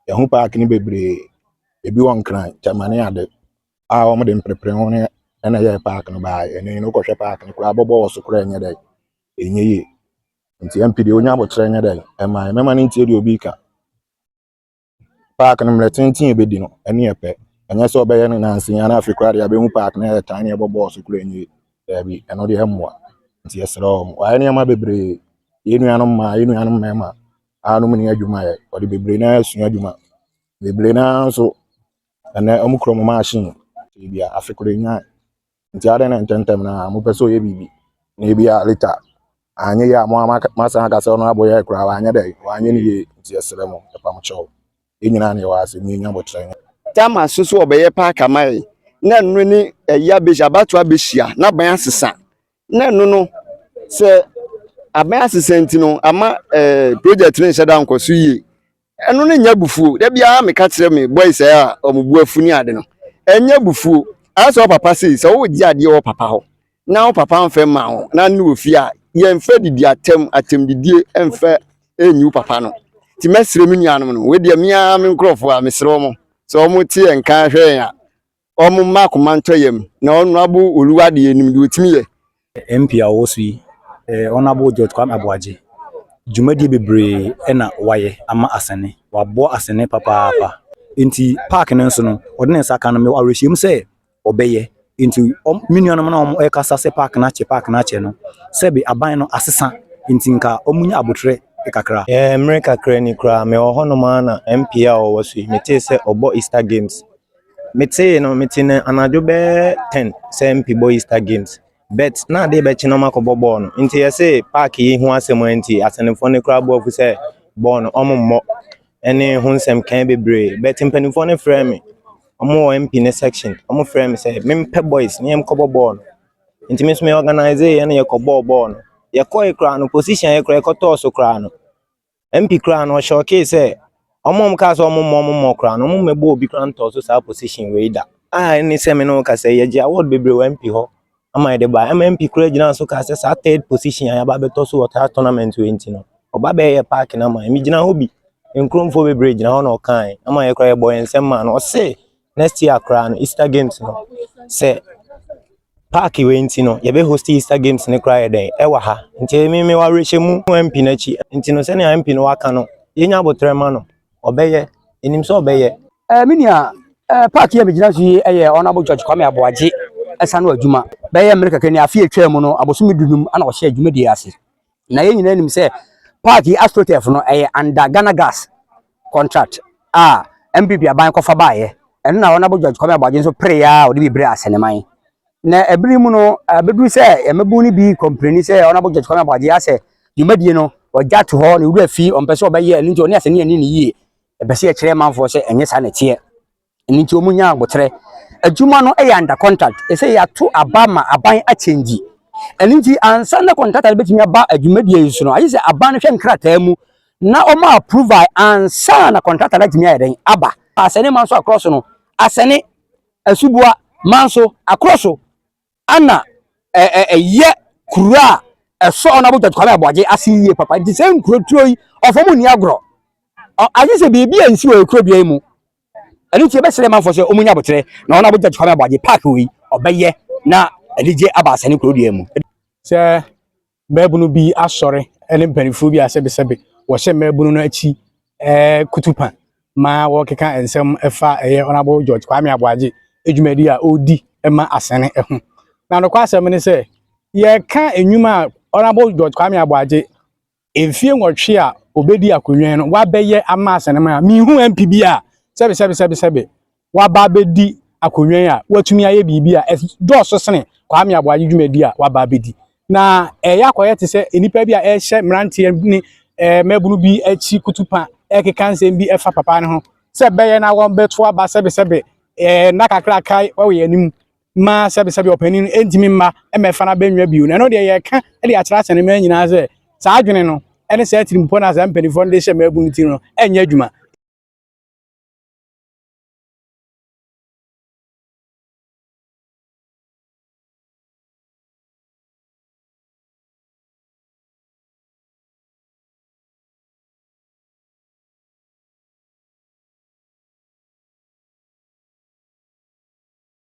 Yahu park ni bebre ebi won kran chamane ade a wo de mprepre ho ne na ye park no ba ene no kohwe park ni kura bobo so kura enye dai enye yi nti MPD onya abotre enye dai e ma mema ni ntie de obi ka park no mretintin ebedi no ene epe enye so obeye no na ansinya na afikura de abehu park na e tan ne bobo so kura enye bi eno de hemwa nti esro wa ene ma bebre yenu mema anu mini adwuma ye odi bebre na asu adwuma bebre na so na omukro mo machine bia afikure nya nti ade na ntentem na mo peso ye bibi na bia liter anye ya mo masa aka se no aboye kura wa anye dai wa anye ni ye nti esere mo pam cho enyina na ye wa se mi nya botre tama susu obeye park amai na nnu ni eya beja batu abehia na ban asesa na nnu no se aban asesa ntino ama project ni sheda nkoso yi enu ne nya bufuo da bia me ka kire me boys a omubu afuni ade no enya bufuo aso papa sei se wo gi ade wo papa ho na wo papa mfe ma ho na ne wo fi a ye mfe didi atem didie emfe enyu papa no ti mesire me nuanom no we de mia me nkrofo a mesire mo so mo ti enka hwe ya omo ma komanto yam na onu abu oluwade enim de otimi ye MP a wo so yi honorable George Kwame Abuaje jumadi bebre na waye ama asene wabo asene papa enti park nenso no odene saka no me arehiem se obeye enti minuanum na om ekasa se park na che no sebe aban no asesa enti nka omunya abotre kakra America kra ni kra me ohonoma na MP a wo so mete se obo Easter Games mete ne anajo be 10 se MP boy Easter Games bet na de be chinoma ko bobo no nti ye se park yi hu asem anti asenefo ne kra bo fu se bon ommo ene hu nsem kan bebre bet mpanifo ne frame omo MP ne section omo frame se mempe boys ne em ko bobo no nti me so me organize ye ne ye ko bobo no ye ko e kra no position ye kra ko to so kra no MP kra no shoke se omo ka so omo kra no omo mebo obi kra nto so sa position we da ni se me no ka se ye je award bebre wa MP ho ama de ba MP kra gina so ka se sa third position ya ba beto so water tournament we nti no oba be ye park na ma mi gina hobi nkromfo bebre gina ho no kan ama ye kra ye boy ensem ma no se next year kra no Easter Games no se park we nti no ye be host Easter Games ne kra ye den e wa ha nti mi wa reche mu MP na chi nti no se ne MP no waka no ye nya botre ma no obeye enim so obeye minia park ye megina so yi eye honorable George Kwame Abuaje esa no adwuma be ye America kani afie twam no abosom dunum ana wo hye adwuma di ase na ye nyina nim se park yi astrotef no eye under Ghana Gas contract MPP aban kofa baaye eno na honorable George Kwame Abuaje so prayer o de bibre aseneman na ebiri mu no bedu se emebu ni bi complain se honorable George Kwame Abuaje ase dwumadie no oja to ho ne wura fi ompese obeye ani oni ase ne ani ne yie ebese ye kire manfo se enye sa na tie nti omunya agbotre adwuma no e under contract e se ya to abama aban a change nti ansa na contract betimi aba adwumadie yi so no ayi se aban no hwe nkrata mu na o ma approve ansa na contract la timi ayeden aba asene manso across no asene asubua manso across ana ye kura eso na George Kwame Abuaje asiye papa nti se nkuro tuoi ofomu ni agro ayi se bibi ansi o kuro bia mu ani tie be sele manfo se omunya botere na ona George Kwame Abuaje park wi obeye na alije aba asene kuro bia mu se mebunu bi asore ene mpanifo bi asebesebe wo hye mebunu no achi kutupa ma wo keka ensem efa honorable George Kwame Abuaje edwumadi a odi ema asene eho na no kwa asem ne se ye ka enwuma honorable George Kwame Abuaje efie nwotwe a obedi akonwen no wa beye ama asene ma mi hu MPB a sebe wa ba bedi akonwen a watumi aye bibi a do so sene Kwame Abuaje dwumadi a wa ba bedi na eya koye te se enipa bi a ehye mrantie ni mabunu bi achi kutupa ekeka nsem bi efa papa ne ho se beye na won beto aba sebe na kakra kai wo ye nim ma sebe opani entimi ma emefa na benwa biu na no de ye ka e de akira sene ma nyina se saa adwene no ene se tirimpo na sa mpanifo de hye mabunu ti no enya adwuma